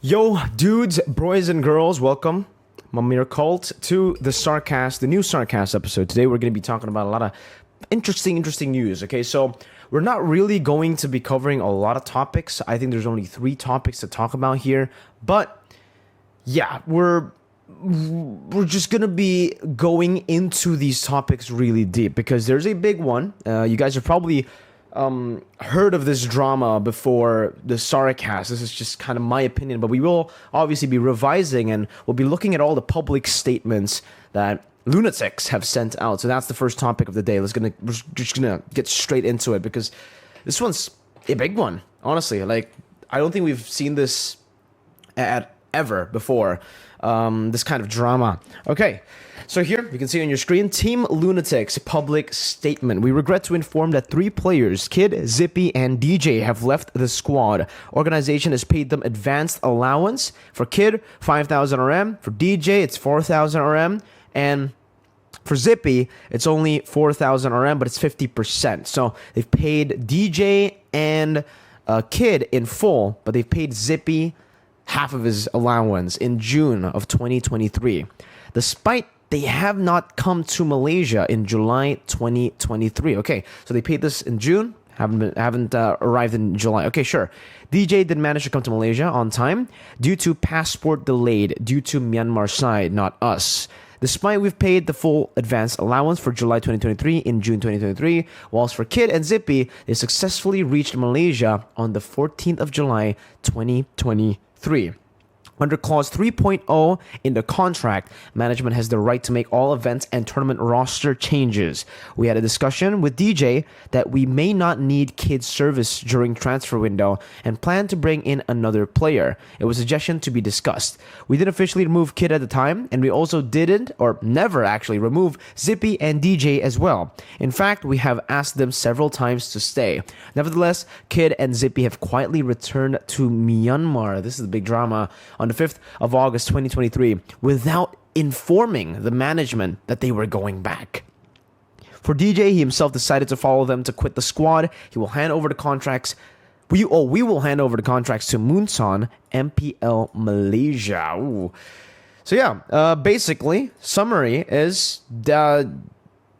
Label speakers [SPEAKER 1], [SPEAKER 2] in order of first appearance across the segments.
[SPEAKER 1] Yo, dudes, boys, and girls, welcome, my Mirko, to the SarCAST, the new SarCAST episode. Today we're going to be talking about a lot of interesting news, okay? So we're not really going to be covering a lot of topics. I think there's only 3 topics to talk about here. But, yeah, we're just going to be going into these topics really deep because there's a big one. You guys have probably heard of this drama before the SarCAST. This is just kind of my opinion, but we will obviously be revising and we'll be looking at all the public statements that Lunatix have sent out. So that's the first topic of the day. We're just gonna get straight into it because this one's a big one. Honestly, like I don't think we've seen this ever before. This kind of drama. Okay. So here, you can see on your screen, Team Lunatix public statement. We regret to inform that 3 players, Kid, Zippy, and DJ, have left the squad. Organization has paid them advanced allowance. For Kid, 5,000 RM. For DJ, it's 4,000 RM. And for Zippy, it's only 4,000 RM, but it's 50%. So they've paid DJ and Kid in full, but they've paid Zippy half of his allowance in June of 2023. Despite they have not come to Malaysia in July 2023. Okay, so they paid this in June, haven't arrived in July. Okay, sure. DJ didn't manage to come to Malaysia on time due to passport delayed due to Myanmar side, not us. Despite we've paid the full advance allowance for July 2023 in June 2023, whilst for Kid and Zippy, they successfully reached Malaysia on the 14th of July 2023. Under Clause 3.0 in the contract, management has the right to make all events and tournament roster changes. We had a discussion with DJ that we may not need Kid's service during transfer window and plan to bring in another player. It was a suggestion to be discussed. We didn't officially remove Kid at the time, and we also didn't, or never actually, remove Zippy and DJ as well. In fact, we have asked them several times to stay. Nevertheless, Kid and Zippy have quietly returned to Myanmar. This is the big drama. On the 5th of August 2023 without informing the management that they were going back. For DJ, he himself decided to follow them to quit the squad. He will hand over the contracts. We will hand over the contracts to Moonson, MPL Malaysia. Ooh. So yeah, basically, summary is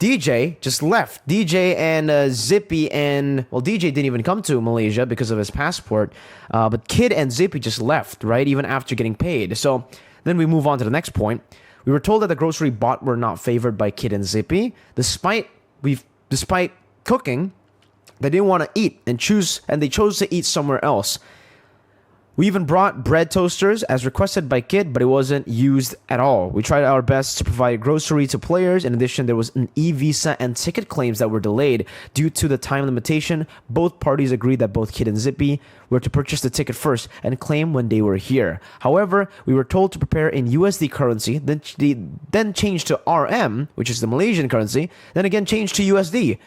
[SPEAKER 1] DJ just left. DJ and Zippy and... Well, DJ didn't even come to Malaysia because of his passport. But Kid and Zippy just left, right? Even after getting paid. So then we move on to the next point. We were told that the grocery bought were not favored by Kid and Zippy. Despite cooking, they didn't want to eat and they chose to eat somewhere else. We even brought bread toasters as requested by Kid, but it wasn't used at all. We tried our best to provide grocery to players. In addition, there was an e-visa and ticket claims that were delayed due to the time limitation. Both parties agreed that both Kid and Zippy were to purchase the ticket first and claim when they were here. However, we were told to prepare in USD currency, then change to RM, which is the Malaysian currency, then again change to USD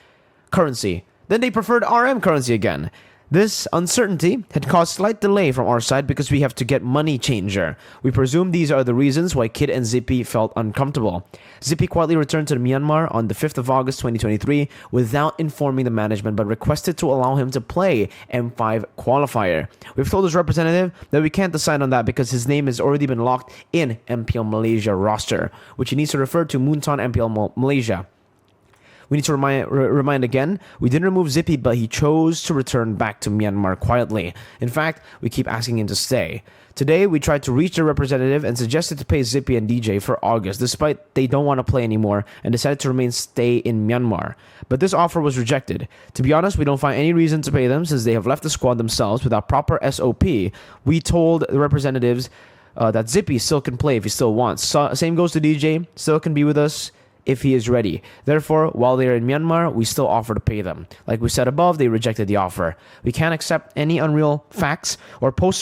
[SPEAKER 1] currency. Then they preferred RM currency again. This uncertainty had caused slight delay from our side because we have to get money changer. We presume these are the reasons why Kid and Zippy felt uncomfortable. Zippy quietly returned to Myanmar on the 5th of August 2023 without informing the management, but requested to allow him to play M5 qualifier. We've told his representative that we can't decide on that because his name has already been locked in MPL Malaysia roster, which he needs to refer to Moonton MPL Malaysia. We need to remind again, we didn't remove Zippy, but he chose to return back to Myanmar quietly. In fact, we keep asking him to stay. Today, we tried to reach the representative and suggested to pay Zippy and DJ for August, despite they don't want to play anymore and decided to stay in Myanmar. But this offer was rejected. To be honest, we don't find any reason to pay them since they have left the squad themselves without proper SOP. We told the representatives that Zippy still can play if he still wants. Same goes to DJ, still can be with us if he is ready. Therefore, while they are in Myanmar, we still offer to pay them. Like we said above, they rejected the offer. We can't accept any unreal facts or posts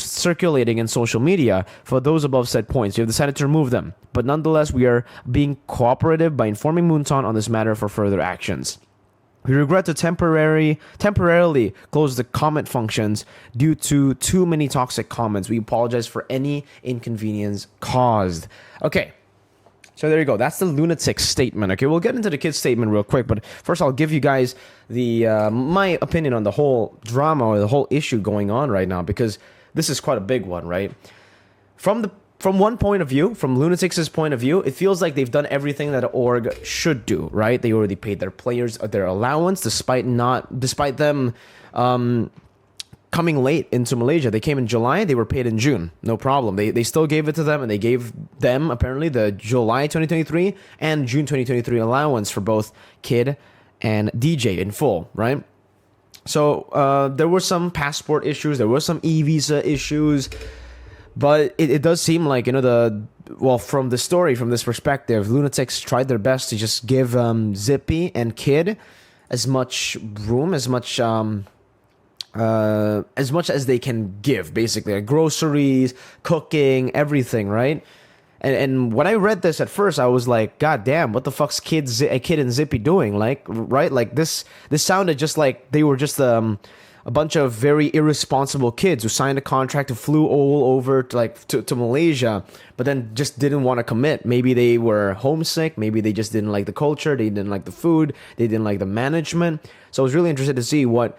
[SPEAKER 1] circulating in social media for those above said points. We have decided to remove them, but nonetheless, we are being cooperative by informing Moonton on this matter for further actions. We regret to temporarily close the comment functions due to too many toxic comments. We apologize for any inconvenience caused. Okay. So there you go. That's the Lunatix statement. Okay, we'll get into the kids' statement real quick, but first I'll give you guys the my opinion on the whole drama or the whole issue going on right now, because this is quite a big one, right? From one point of view, from Lunatix's point of view, it feels like they've done everything that an org should do, right? They already paid their players their allowance, despite them coming late into Malaysia. They came in July, they were paid in June. No problem. They still gave it to them, and they gave them, apparently, the July 2023 and June 2023 allowance for both Kid and DJ in full, right? So there were some passport issues, there were some e-visa issues, but it does seem like, from the story, from this perspective, Lunatix tried their best to just give Zippy and Kid as much room, as much as they can give, basically, like groceries, cooking, everything, right? And when I read this at first, I was like, God damn, what the fuck's Kid and Zippy doing? Like, right? Like this sounded just like they were just a bunch of very irresponsible kids who signed a contract and flew all over to Malaysia, but then just didn't want to commit. Maybe they were homesick. Maybe they just didn't like the culture. They didn't like the food. They didn't like the management. So I was really interested to see what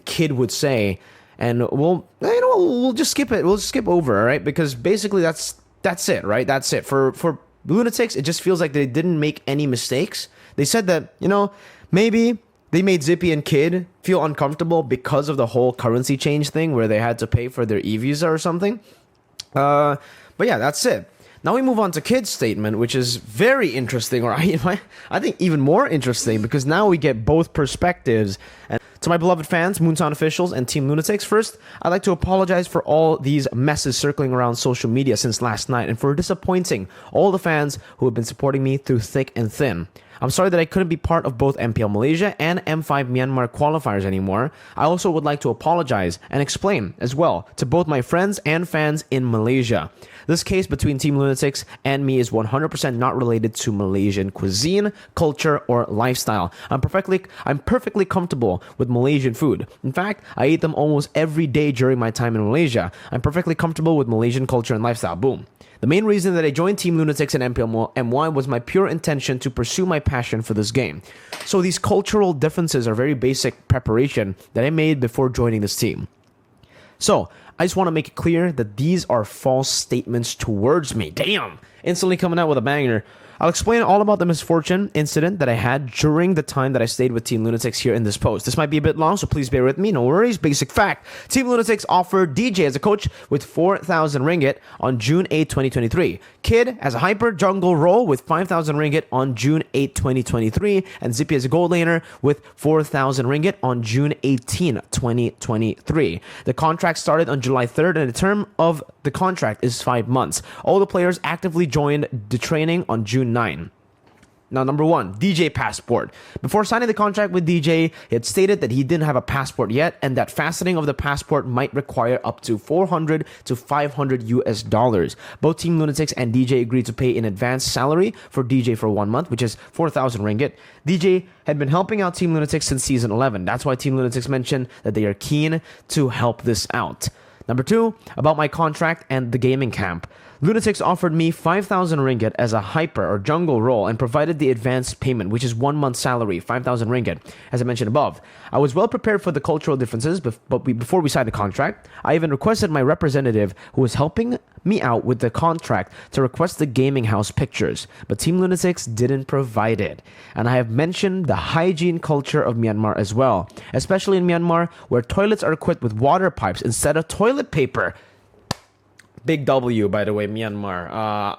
[SPEAKER 1] Kid would say, and we'll just skip it. We'll skip over, all right? Because basically that's it, right? That's it for Lunatix. It just feels like they didn't make any mistakes. They said that maybe they made Zippy and Kid feel uncomfortable because of the whole currency change thing, where they had to pay for their e-visa or something. But yeah, that's it. Now we move on to Kid's statement, which is very interesting, or I think even more interesting, because now we get both perspectives. And to my beloved fans, Moontown officials, and Team Lunatix, first, I'd like to apologize for all these messes circling around social media since last night, and for disappointing all the fans who have been supporting me through thick and thin. I'm sorry that I couldn't be part of both MPL Malaysia and M5 Myanmar qualifiers anymore. I also would like to apologize and explain as well to both my friends and fans in Malaysia. This case between Team Lunatix and me is 100% not related to Malaysian cuisine, culture, or lifestyle. I'm perfectly comfortable with Malaysian food. In fact, I eat them almost every day during my time in Malaysia. I'm perfectly comfortable with Malaysian culture and lifestyle. Boom. The main reason that I joined Team Lunatix and MPL MY was my pure intention to pursue my passion for this game. So these cultural differences are very basic preparation that I made before joining this team. So, I just want to make it clear that these are false statements towards me. Damn! Instantly coming out with a banger. I'll explain all about the misfortune incident that I had during the time that I stayed with Team Lunatix here in this post. This might be a bit long, so please bear with me. No worries. Basic fact. Team Lunatix offered DJ as a coach with 4,000 ringgit on June 8, 2023. Kid as a hyper jungle role with 5,000 ringgit on June 8, 2023. And Zippy as a gold laner with 4,000 ringgit on June 18, 2023. The contract started on July 3rd, and the term of the contract is 5 months. All the players actively joined the training on June 9. Now, number one, DJ passport. Before signing the contract with DJ, he had stated that he didn't have a passport yet, and that faceting of the passport might require up to 400 to 500 US dollars. Both Team Lunatix and DJ agreed to pay in advance salary for DJ for 1 month, which is 4,000 ringgit. DJ had been helping out Team Lunatix since season 11. That's why Team Lunatix mentioned that they are keen to help this out. Number two, about my contract and the gaming camp. Lunatix offered me 5,000 ringgit as a hyper or jungle role and provided the advance payment, which is 1 month salary, 5,000 ringgit, as I mentioned above. I was well prepared for the cultural differences, but before we signed the contract, I even requested my representative, who was helping me out with the contract, to request the gaming house pictures, but Team Lunatix didn't provide it. And I have mentioned the hygiene culture of Myanmar as well, especially in Myanmar, where toilets are equipped with water pipes instead of toilet paper. Big W, by the way, Myanmar.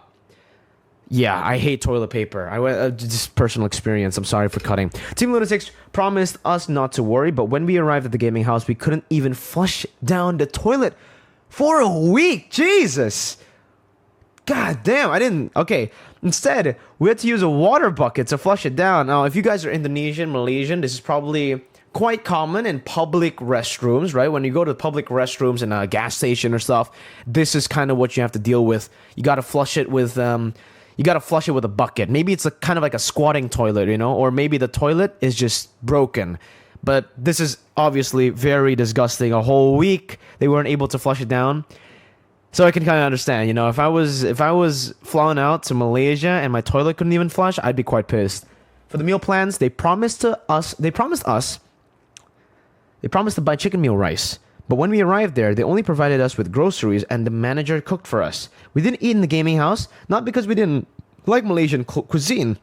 [SPEAKER 1] Yeah, I hate toilet paper. Just personal experience. I'm sorry for cutting. Team Lunatix promised us not to worry, but when we arrived at the gaming house, we couldn't even flush down the toilet for a week. Jesus. God damn, I didn't. Okay, instead, we had to use a water bucket to flush it down. Now, if you guys are Indonesian, Malaysian, this is probably quite common in public restrooms, right? When you go to public restrooms in a gas station or stuff, this is kind of what you have to deal with. You got to flush it with a bucket. Maybe it's kind of like a squatting toilet, or maybe the toilet is just broken. But this is obviously very disgusting. A whole week they weren't able to flush it down. So I can kind of understand, you know, if I was flying out to Malaysia and my toilet couldn't even flush, I'd be quite pissed. For the meal plans, they promised to buy chicken meal rice. But when we arrived there, they only provided us with groceries and the manager cooked for us. We didn't eat in the gaming house, not because we didn't like Malaysian cuisine,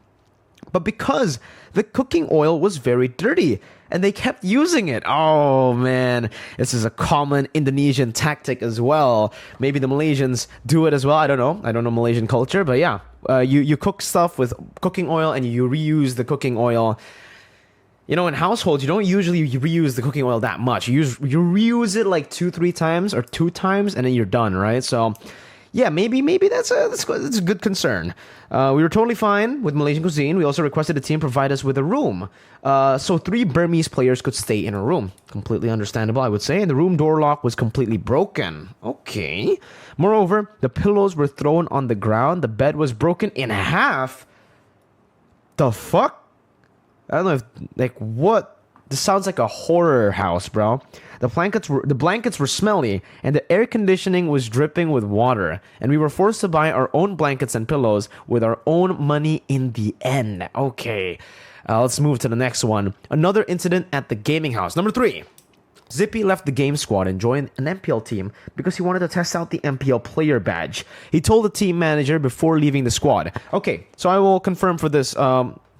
[SPEAKER 1] but because the cooking oil was very dirty and they kept using it. Oh man, this is a common Indonesian tactic as well. Maybe the Malaysians do it as well. I don't know Malaysian culture, but yeah, you cook stuff with cooking oil and you reuse the cooking oil. You know, in households, you don't usually reuse the cooking oil that much. You reuse it like 2-3 times or 2 times, and then you're done, right? So, yeah, maybe that's a good concern. We were totally fine with Malaysian cuisine. We also requested the team provide us with a room, so 3 Burmese players could stay in a room. Completely understandable, I would say. And the room door lock was completely broken. Okay. Moreover, the pillows were thrown on the ground. The bed was broken in half. The fuck? I don't know if, like, what? This sounds like a horror house, bro. The blankets were smelly, and the air conditioning was dripping with water. And we were forced to buy our own blankets and pillows with our own money in the end. Okay, let's move to the next one. Another incident at the gaming house. Number 3. Zippy left the game squad and joined an MPL team because he wanted to test out the MPL player badge. He told the team manager before leaving the squad. Okay, so I will confirm for this.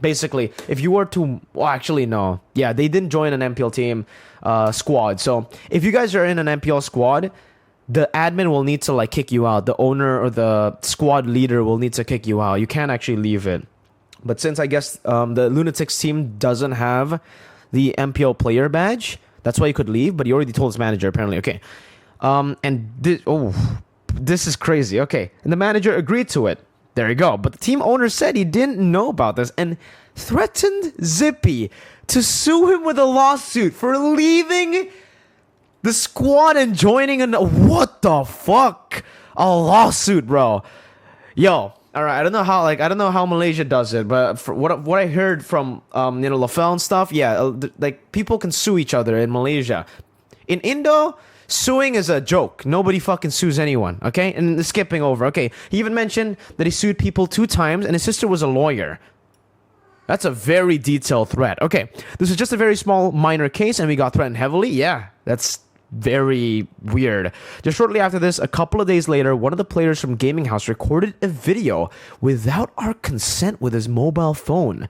[SPEAKER 1] Basically, if you were to... Well, actually, no. Yeah, they didn't join an MPL team squad. So, if you guys are in an MPL squad, the admin will need to, like, kick you out. The owner or the squad leader will need to kick you out. You can't actually leave it. But since, I guess, the Lunatix team doesn't have the MPL player badge, that's why he could leave. But he already told his manager, apparently. Okay. And this is crazy. Okay. And the manager agreed to it. There you go. But the team owner said he didn't know about this and threatened Zippy to sue him with a lawsuit for leaving the squad and joining what the fuck? A lawsuit, bro. Yo, all right. I don't know how Malaysia does it, but for what I heard from Lafel and stuff, yeah, like people can sue each other in Malaysia. In Indo, suing is a joke. Nobody fucking sues anyone, okay? And skipping over, okay. He even mentioned that he sued people 2 times and his sister was a lawyer. That's a very detailed threat. Okay, this is just a very small, minor case and we got threatened heavily. Yeah, that's very weird. Just shortly after this, a couple of days later, one of the players from Gaming House recorded a video without our consent with his mobile phone.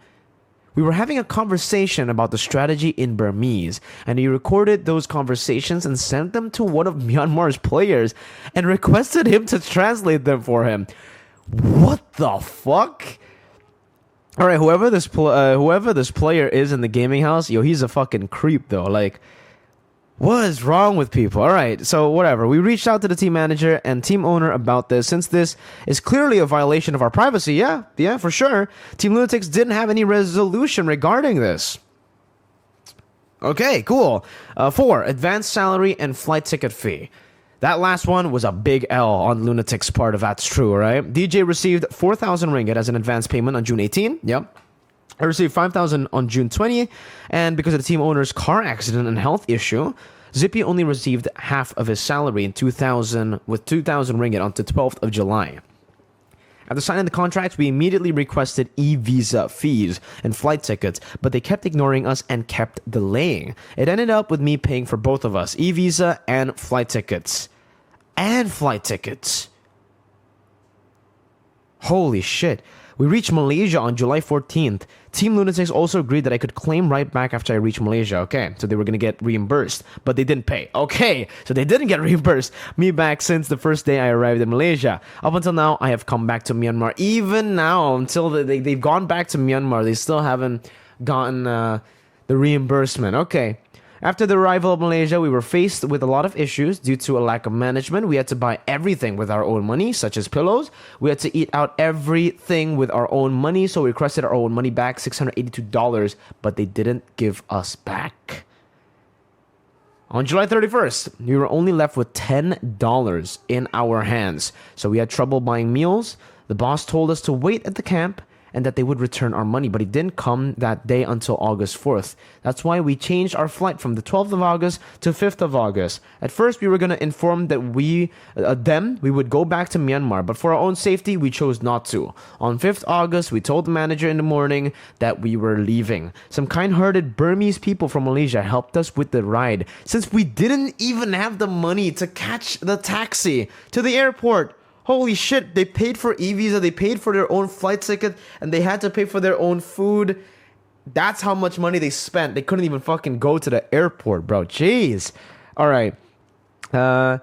[SPEAKER 1] We were having a conversation about the strategy in Burmese, and he recorded those conversations and sent them to one of Myanmar's players and requested him to translate them for him. What the fuck? All right, whoever this player is in the gaming house, yo, he's a fucking creep though. Like, what is wrong with people? All right, so whatever. We reached out to the team manager and team owner about this. Since this is clearly a violation of our privacy, yeah, for sure. Team Lunatix didn't have any resolution regarding this. Okay, cool. 4, advanced salary and flight ticket fee. That last one was a big L on Lunatix's part, if that's true, right? DJ received 4,000 ringgit as an advance payment on June 18. Yep. I received 5,000 on June 20, and because of the team owner's car accident and health issue, Zippy only received half of his salary in 2,000 ringgit on the 12th of July. After signing the contract, we immediately requested e-visa fees and flight tickets, but they kept ignoring us and kept delaying. It ended up with me paying for both of us, e-visa and flight tickets. Holy shit. We reached Malaysia on July 14th. Team Lunatix also agreed that I could claim right back after I reached Malaysia. Okay, so they were going to get reimbursed, but they didn't pay. Okay, so they didn't get reimbursed me back since the first day I arrived in Malaysia. Up until now, I have come back to Myanmar. Even now, until they've gone back to Myanmar, they still haven't gotten the reimbursement. Okay. After the arrival of Malaysia, we were faced with a lot of issues due to a lack of management. We had to buy everything with our own money, such as pillows. We had to eat out everything with our own money, so we requested our own money back, $682, but they didn't give us back. On July 31st, we were only left with $10 in our hands, so we had trouble buying meals. The boss told us to wait at the camp and that they would return our money, but it didn't come that day until August 4th. That's why we changed our flight from the 12th of August to 5th of August. At first, we were going to inform that we would go back to Myanmar, but for our own safety, we chose not to. On 5th August, we told the manager in the morning that we were leaving. Some kind-hearted Burmese people from Malaysia helped us with the ride, since we didn't even have the money to catch the taxi to the airport. Holy shit, they paid for e-visa, they paid for their own flight ticket, and they had to pay for their own food. That's how much money they spent. They couldn't even fucking go to the airport, bro. Jeez. Alright. God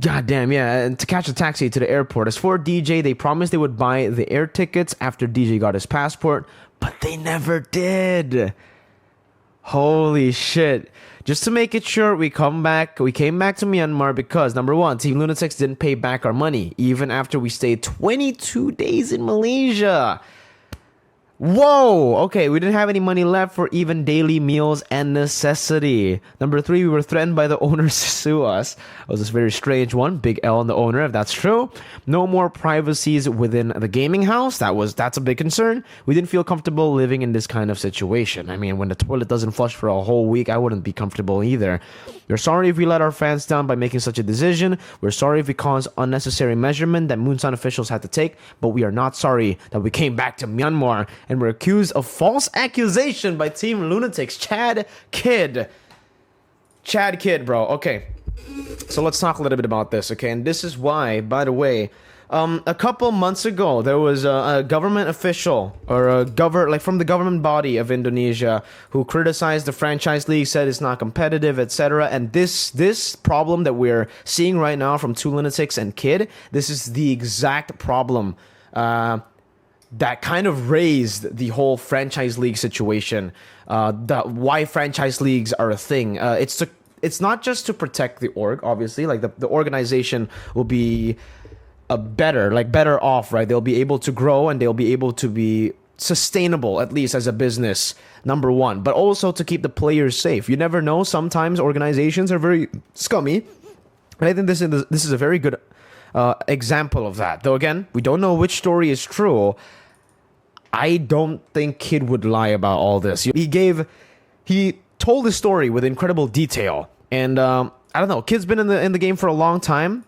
[SPEAKER 1] damn, yeah, and to catch a taxi to the airport. As for DJ, they promised they would buy the air tickets after DJ got his passport, but they never did. Holy shit. Just to make it sure, we came back to Myanmar because, number one, Team Lunatix didn't pay back our money, even after we stayed 22 days in Malaysia. Whoa! Okay, we didn't have any money left for even daily meals and necessity. Number three, we were threatened by the owners to sue us. It was this very strange one. Big L on the owner, if that's true. No more privacies within the gaming house. That's a big concern. We didn't feel comfortable living in this kind of situation. I mean, when the toilet doesn't flush for a whole week, I wouldn't be comfortable either. We're sorry if we let our fans down by making such a decision. We're sorry if we caused unnecessary measurement that Moonsun officials had to take, but we are not sorry that we came back to Myanmar and were accused of false accusation by Team Lunatix. Chad Kidd, bro. Okay, so let's talk a little bit about this, okay? And this is why, by the way, a couple months ago, there was a government official or from the government body of Indonesia who criticized the franchise league, said it's not competitive, etc. And this problem that we're seeing right now from Two Lunatics and Kid, this is the exact problem that kind of raised the whole franchise league situation. Why franchise leagues are a thing. It's not just to protect the org, obviously. Like the organization will be better off, right? They'll be able to grow and they'll be able to be sustainable, at least as a business, number one. But also to keep the players safe. You never know. Sometimes organizations are very scummy. And I think this is a very good example of that. Though again, we don't know which story is true. I don't think Kid would lie about all this. He told his story with incredible detail. And I don't know, Kid's been in the game for a long time.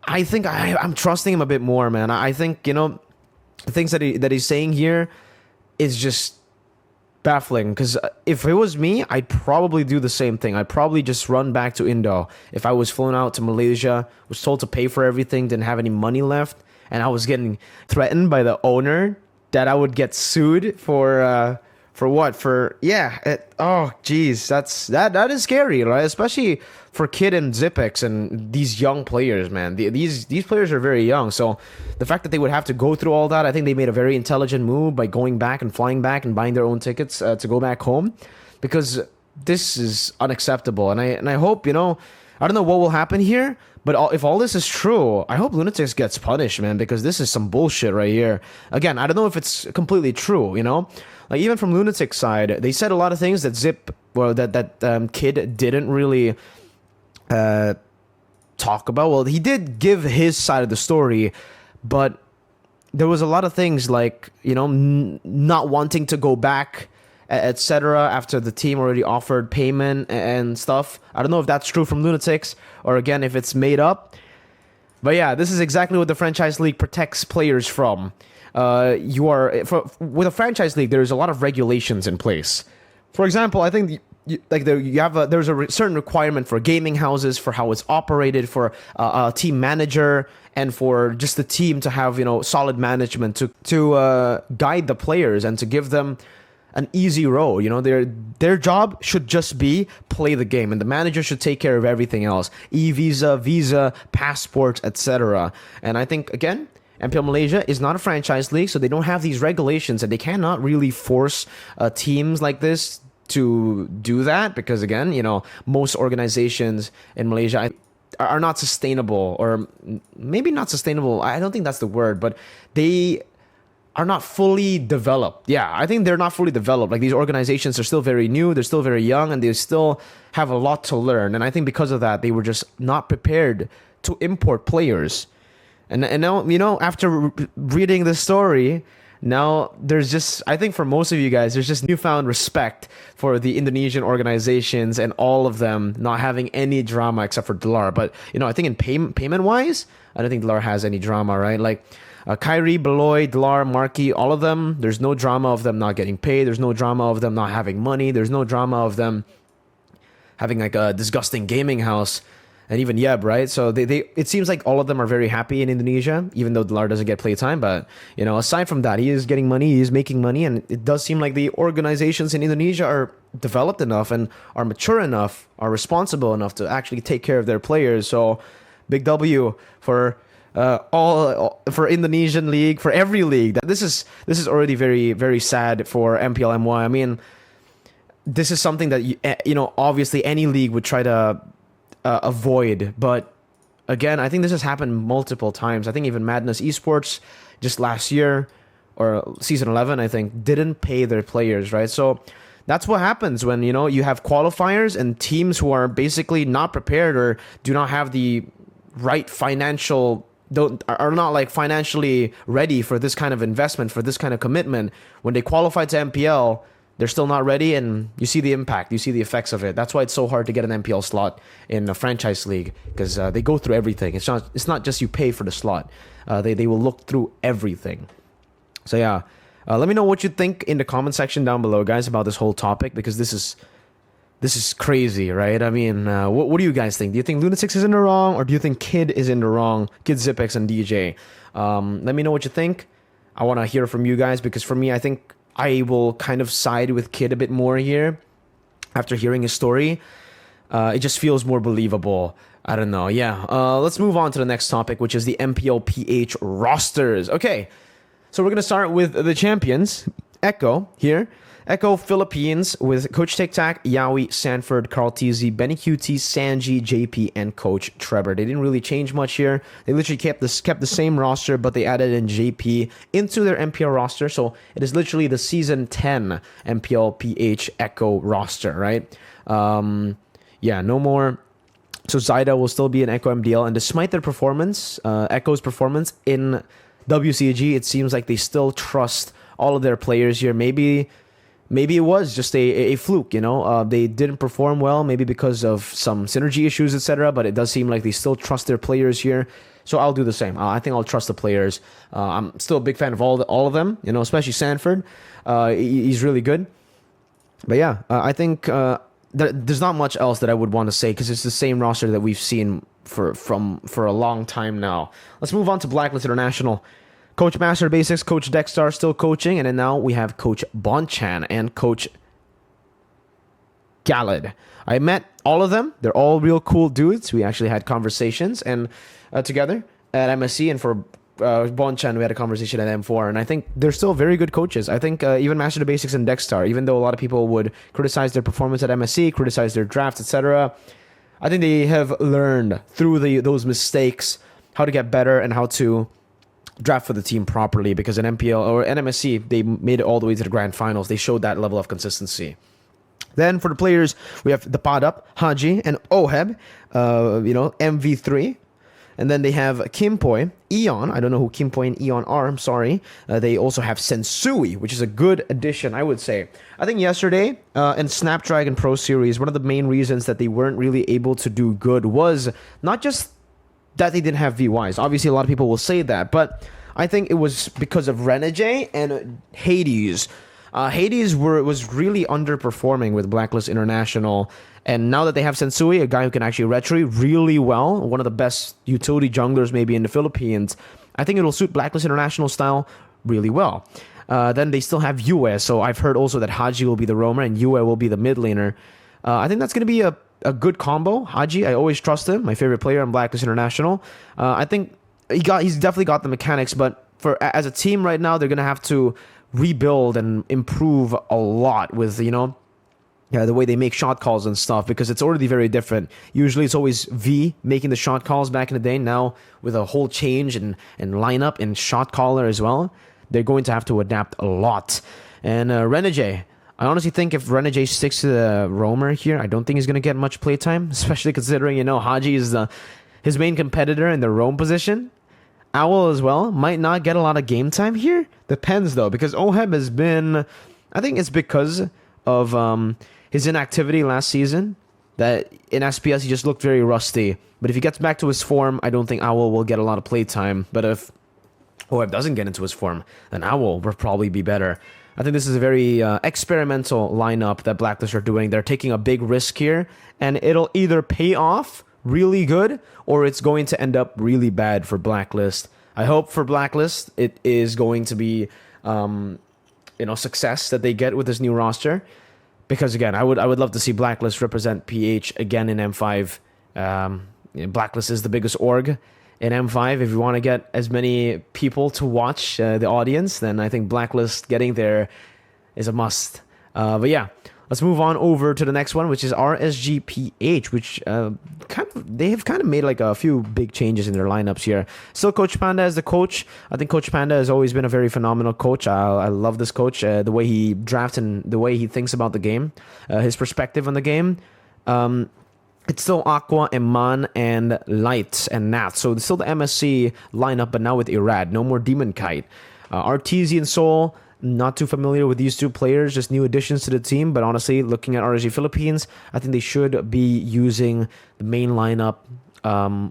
[SPEAKER 1] I think I'm trusting him a bit more, man. I think, you know, the things that he's saying here is just baffling. Because if it was me, I'd probably do the same thing. I'd probably just run back to Indo. If I was flown out to Malaysia, was told to pay for everything, didn't have any money left, and I was getting threatened by the owner that I would get sued for what? Oh, geez, that is scary, right? Especially for Kid and Zipex and these young players, man. These players are very young, so the fact that they would have to go through all that, I think they made a very intelligent move by going back and flying back and buying their own tickets to go back home, because this is unacceptable. And I hope, you know, I don't know what will happen here, but if all this is true, I hope Lunatix gets punished, man, because this is some bullshit right here. Again, I don't know if it's completely true, you know? Like, even from Lunatix side, they said a lot of things that Kid didn't really talk about. Well, he did give his side of the story, but there was a lot of things like, you know, not wanting to go back, etc. after the team already offered payment and stuff. I don't know if that's true from Lunatix or again if it's made up. But yeah, this is exactly what the franchise league protects players from. With a franchise league, there's a lot of regulations in place. For example, I think there's a certain requirement for gaming houses, for how it's operated, for a team manager, and for just the team to have, you know, solid management to guide the players and to give them an easy road. You know, their job should just be play the game, and the manager should take care of everything else: e-visa, visa, passports, etc. And I think, again, MPL Malaysia is not a franchise league, so they don't have these regulations, and they cannot really force teams like this to do that, because again, you know, most organizations in Malaysia are not sustainable, or maybe not sustainable. I don't think that's the word, but they are not fully developed. Yeah, I think they're not fully developed. Like, these organizations are still very new, they're still very young, and they still have a lot to learn. And I think because of that, they were just not prepared to import players. And now, after reading the story, now there's just, I think for most of you guys, there's just newfound respect for the Indonesian organizations and all of them not having any drama except for Delar. But, I think in payment wise, I don't think Delar has any drama, right? Like Kyrie, Beloy, Delar, Markey, all of them, there's no drama of them not getting paid. There's no drama of them not having money. There's no drama of them having like a disgusting gaming house. And even Yeb, right? So they it seems like all of them are very happy in Indonesia, even though Delar doesn't get playtime. But, aside from that, he is getting money, he is making money. And it does seem like the organizations in Indonesia are developed enough and are mature enough, are responsible enough to actually take care of their players. So big W for for Indonesian league, for every league. This is already very, very sad for MPL MY. I mean, this is something that, obviously any league would try to avoid, but again, I think this has happened multiple times. I think even Madness Esports just last year or season 11, I think, didn't pay their players, right? So that's what happens when you have qualifiers and teams who are basically not prepared or do not have the right are not like financially ready for this kind of investment, for this kind of commitment. When they qualify to MPL, they're still not ready, and you see the impact, you see the effects of it. That's why it's so hard to get an MPL slot in a franchise league, because they go through everything. It's not just you pay for the slot. They will look through everything. So yeah, let me know what you think in the comment section down below, guys, about this whole topic, because this is crazy, right? I mean, what do you guys think? Do you think Lunatix is in the wrong, or do you think Kid is in the wrong? Kid, Zipex, and DJ. Let me know what you think. I want to hear from you guys, because for me, I think I will kind of side with Kid a bit more here after hearing his story. It just feels more believable. I don't know. Yeah. Let's move on to the next topic, which is the MPL PH rosters. Okay. So we're going to start with the champions. Echo here. Echo Philippines with Coach Tic Tac, Yawi, Sanford, Carl TZ, Benny QT, Sanji, JP, and Coach Trevor. They didn't really change much here. They literally kept the same roster, but they added in JP into their MPL roster. So it is literally the Season 10 MPL PH Echo roster, right? Yeah, no more. So Zaida will still be an Echo MDL. And despite their performance, Echo's performance in WCG, it seems like they still trust all of their players here. Maybe it was just a fluke, they didn't perform well, maybe because of some synergy issues, etc. But it does seem like they still trust their players here. So I'll do the same. I think I'll trust the players. I'm still a big fan of all of them, especially Sanford. He's really good. But yeah, I think there's not much else that I would want to say, because it's the same roster that we've seen for a long time now. Let's move on to Blacklist International. Coach Master Basics, Coach Dexstar still coaching, and then now we have Coach Bonchan and Coach Galad. I met all of them. They're all real cool dudes. We actually had conversations and together at MSC, and for Bonchan, we had a conversation at M4, and I think they're still very good coaches. I think even Master the Basics and Dexstar, even though a lot of people would criticize their performance at MSC, criticize their drafts, etc., I think they have learned through those mistakes how to get better and how to draft for the team properly, because in MPL or NMSC, they made it all the way to the grand finals. They showed that level of consistency. Then for the players, we have the Padap, Haji, and Oheb, MV3. And then they have Kimpoi, Eon. I don't know who Kimpoi and Eon are. I'm sorry. They also have Sensui, which is a good addition, I would say. I think yesterday in Snapdragon Pro Series, one of the main reasons that they weren't really able to do good was not just that they didn't have VYs. Obviously, a lot of people will say that, but I think it was because of Renegade and Hades. Hades was really underperforming with Blacklist International, and now that they have Sensui, a guy who can actually retry really well, one of the best utility junglers maybe in the Philippines, I think it'll suit Blacklist International style really well. Then they still have Yue, so I've heard also that Haji will be the roamer and Yue will be the mid laner. I think that's going to be a good combo. Haji, I always trust him. My favorite player on Blacklist International. I think he's definitely got the mechanics, but as a team right now, they're gonna have to rebuild and improve a lot with the way they make shot calls and stuff, because it's already very different. Usually it's always V making the shot calls back in the day. Now with a whole change and lineup and shot caller as well, they're going to have to adapt a lot. And Renegade, I honestly think if Renegade sticks to the roamer here, I don't think he's going to get much playtime, especially considering, Haji is his main competitor in the roam position. Owl as well might not get a lot of game time here. Depends though, because Oheb has been, I think it's because of his inactivity last season that in SPS he just looked very rusty. But if he gets back to his form, I don't think Owl will get a lot of play time. But if Oheb doesn't get into his form, then Owl will probably be better. I think this is a very experimental lineup that Blacklist are doing. They're taking a big risk here, and it'll either pay off really good or it's going to end up really bad for Blacklist. I hope for Blacklist it is going to be success that they get with this new roster, because again I would love to see Blacklist represent PH again in M5. Blacklist is the biggest org in M5. If you want to get as many people to watch the audience, then I think Blacklist getting there is a must. But yeah, let's move on over to the next one, which is RSG PH, which they have kind of made like a few big changes in their lineups here. Still Coach Panda as the coach. I think Coach Panda has always been a very phenomenal coach. I love this coach, the way he drafts and the way he thinks about the game, his perspective on the game. It's still Aqua, Eman, and Light, and Nat. So it's still the MSC lineup, but now with Irad. No more DEMONKITE. RTZ and Soul, not too familiar with these two players, just new additions to the team. But honestly, looking at RSG Philippines, I think they should be using the main lineup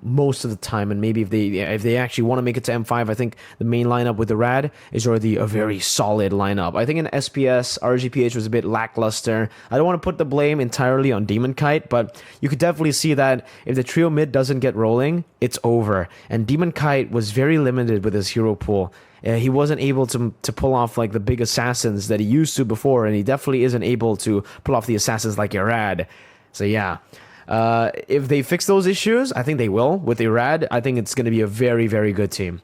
[SPEAKER 1] most of the time. And maybe if they actually want to make it to M5, I think the main lineup with the Rad is already a very solid lineup. I think in SPS, RGPH was a bit lackluster. I don't want to put the blame entirely on DEMONKITE, but you could definitely see that if the trio mid doesn't get rolling, it's over. And DEMONKITE was very limited with his hero pool. He wasn't able to pull off like the big assassins that he used to before, and he definitely isn't able to pull off the assassins like Irad. So yeah. If they fix those issues, I think they will. With Irad, I think it's going to be a very, very good team.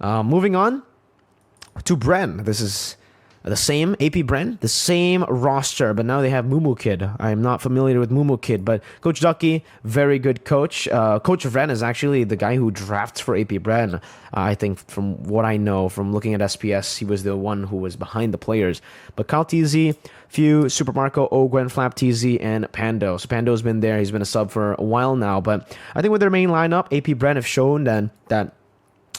[SPEAKER 1] Moving on to BREN. This is the same AP BREN, the same roster, but now they have Mumu Kid. I'm not familiar with Mumu Kid, but Coach Ducky, very good coach. Coach Ren is actually the guy who drafts for AP BREN. I think from what I know, from looking at SPS, he was the one who was behind the players. But Kyle TZ, Few, Super Marco, Ogwen, Flap TZ, and Pando. So Pando's been there. He's been a sub for a while now. But I think with their main lineup, AP BREN have shown that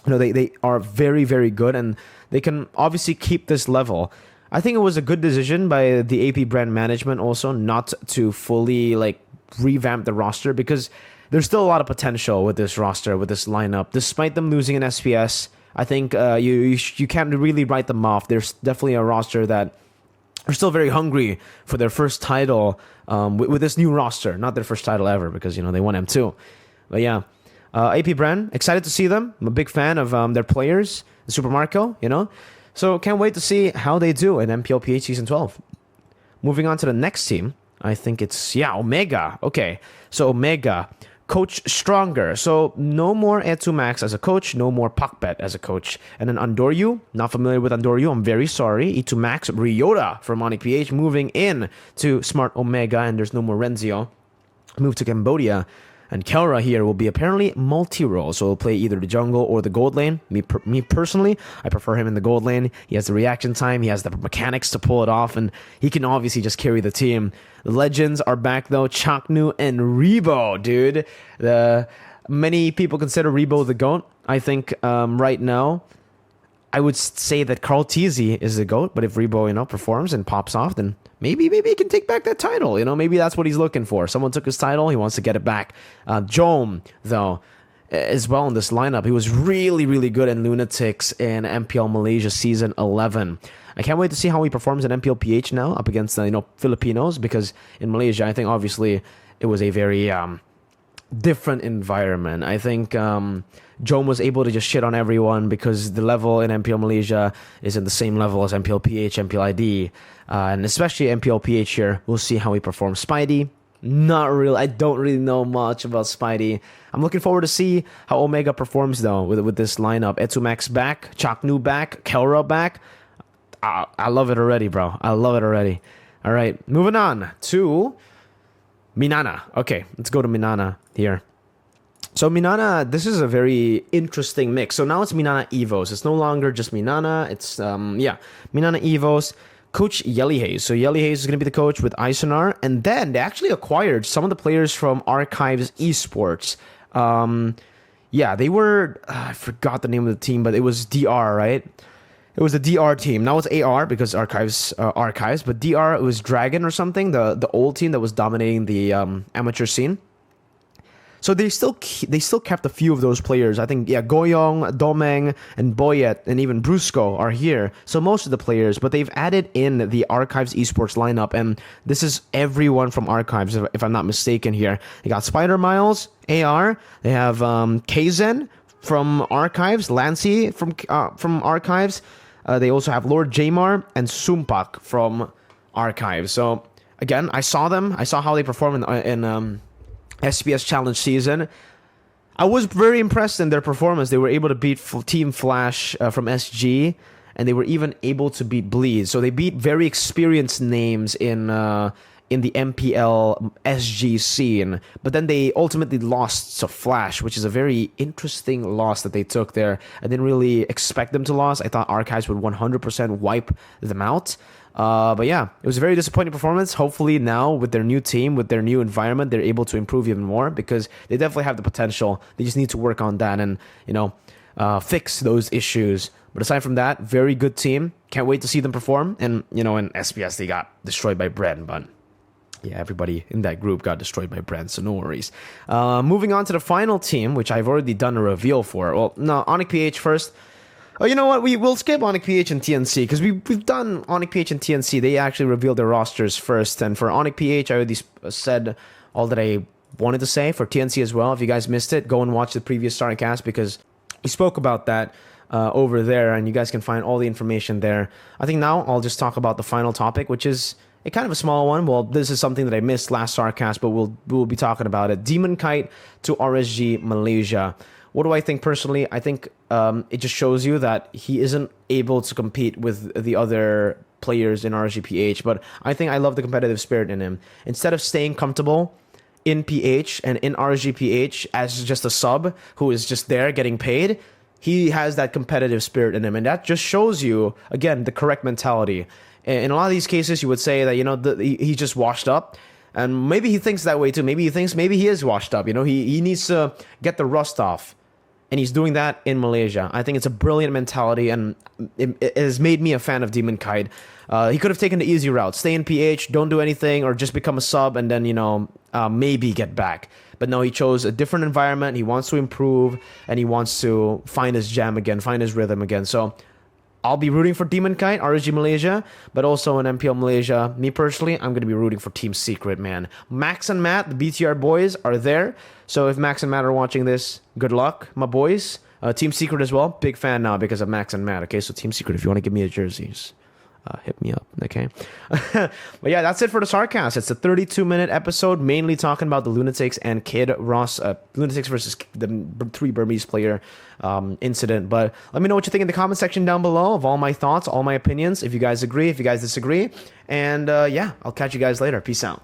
[SPEAKER 1] they are very, very good, and they can obviously keep this level. I think it was a good decision by the AP BREN management also not to fully revamp the roster, because there's still a lot of potential with this roster, with this lineup. Despite them losing an SPS, I think you can't really write them off. There's definitely a roster that are still very hungry for their first title with this new roster. Not their first title ever, because they won M2. But yeah. AP BREN, excited to see them. I'm a big fan of their players, Super Marco, So can't wait to see how they do in MPL PH Season 12. Moving on to the next team, I think it's, Omega. Okay, so Omega, Coach Stronger. So no more E2max as a coach, no more Pakbet as a coach. And then Andoryu, not familiar with Andoryu, I'm very sorry. E2max, Ryota from Onyx PH, moving in to Smart Omega, and there's no more Renzio. Move to Cambodia. And Kelra here will be apparently multi-role, so he'll play either the jungle or the gold lane. Me personally, I prefer him in the gold lane. He has the reaction time, he has the mechanics to pull it off, and he can obviously just carry the team. The legends are back though, Chaknu and Rebo, dude. Many people consider Rebo the GOAT. I think right now, I would say that Carl Teasy is the GOAT, but if Rebo, performs and pops off, then maybe he can take back that title. Maybe that's what he's looking for. Someone took his title, he wants to get it back. Jome, though, as well in this lineup, he was really, really good in Lunatix in MPL Malaysia Season 11. I can't wait to see how he performs in MPL PH now up against Filipinos, because in Malaysia, I think obviously it was a very different environment. I think Jome was able to just shit on everyone because the level in MPL Malaysia isn't the same level as MPL PH, MPL ID, and especially MPL PH here. We'll see how he performs. Spidey, not real. I don't really know much about Spidey. I'm looking forward to see how Omega performs though with this lineup. E2max back, Chaknu back, Kelra back. I love it already, bro. I love it already. All right, moving on to MINANA. Okay, let's go to MINANA here. So MINANA, this is a very interesting mix. So now it's MINANA Evos. It's no longer just MINANA. It's, MINANA Evos. Coach Yelly Hayes. So Yelly Hayes is going to be the coach with Isonar. And then they actually acquired some of the players from Archives Esports. Yeah, they were, I forgot the name of the team, but it was DR, right? It was the DR team. Now it's AR because archives, but DR, it was Dragon or something, the old team that was dominating the amateur scene. So they still kept a few of those players. I think, yeah, Goyong, Domeng, and Boyet, and even Brusco are here. So most of the players, but they've added in the Archives esports lineup, and this is everyone from Archives, if I'm not mistaken here. They got Spider Miles, AR. They have Kaizen from Archives, Lancy from Archives. They also have Lord Jamar and Sumpak from Archives. So again, I saw them. I saw how they perform in SPS Challenge season. I was very impressed in their performance. They were able to beat Team Flash from SG, and they were even able to beat Bleed. So they beat very experienced names in the MPL SG scene. But then they ultimately lost to Flash, which is a very interesting loss that they took there. I didn't really expect them to lose. I thought Archives would 100% wipe them out. But yeah, it was a very disappointing performance. Hopefully now with their new team, with their new environment, they're able to improve even more because they definitely have the potential. They just need to work on that and, fix those issues. But aside from that, very good team. Can't wait to see them perform. And, in SPS, they got destroyed by BREN, but yeah, everybody in that group got destroyed by BREN, so no worries. Moving on to the final team, which I've already done a reveal for. Well, no, Onyx PH first. Oh, you know what? We'll skip Onyx PH and TNC because we've done Onyx PH and TNC. They actually revealed their rosters first, and for Onyx PH, I already said all that I wanted to say. For TNC as well, if you guys missed it, go and watch the previous SarCAST because we spoke about that over there, and you guys can find all the information there. I think now I'll just talk about the final topic, which is a kind of a small one. Well, this is something that I missed last SarCAST, but we'll be talking about it. DEMONKITE to RSG Malaysia. What do I think personally? I think it just shows you that he isn't able to compete with the other players in RSGPH, but I think I love the competitive spirit in him. Instead of staying comfortable in PH and in RSGPH as just a sub who is just there getting paid, he has that competitive spirit in him, and that just shows you, again, the correct mentality. In a lot of these cases, you would say that, he's just washed up. And maybe he thinks that way too. Maybe he thinks maybe he is washed up. He needs to get the rust off. And he's doing that in Malaysia. I think it's a brilliant mentality, and it has made me a fan of DEMONKITE. He could have taken the easy route. Stay in PH, don't do anything, or just become a sub, and then, maybe get back. But no, he chose a different environment. He wants to improve, and he wants to find his jam again, find his rhythm again. So I'll be rooting for DEMONKITE, RSG Malaysia, but also in MPL Malaysia. Me personally, I'm going to be rooting for Team Secret, man. Max and Matt, the BTR boys, are there. So if Max and Matt are watching this, good luck, my boys. Team Secret as well. Big fan now because of Max and Matt, okay? So Team Secret, if you want to give me a jerseys, hit me up, okay? But yeah, that's it for the SarCAST. It's a 32-minute episode, mainly talking about the Lunatix and Kid Ross, Lunatix versus the 3 Burmese player incident. But let me know what you think in the comment section down below of all my thoughts, all my opinions, if you guys agree, if you guys disagree. And yeah, I'll catch you guys later. Peace out.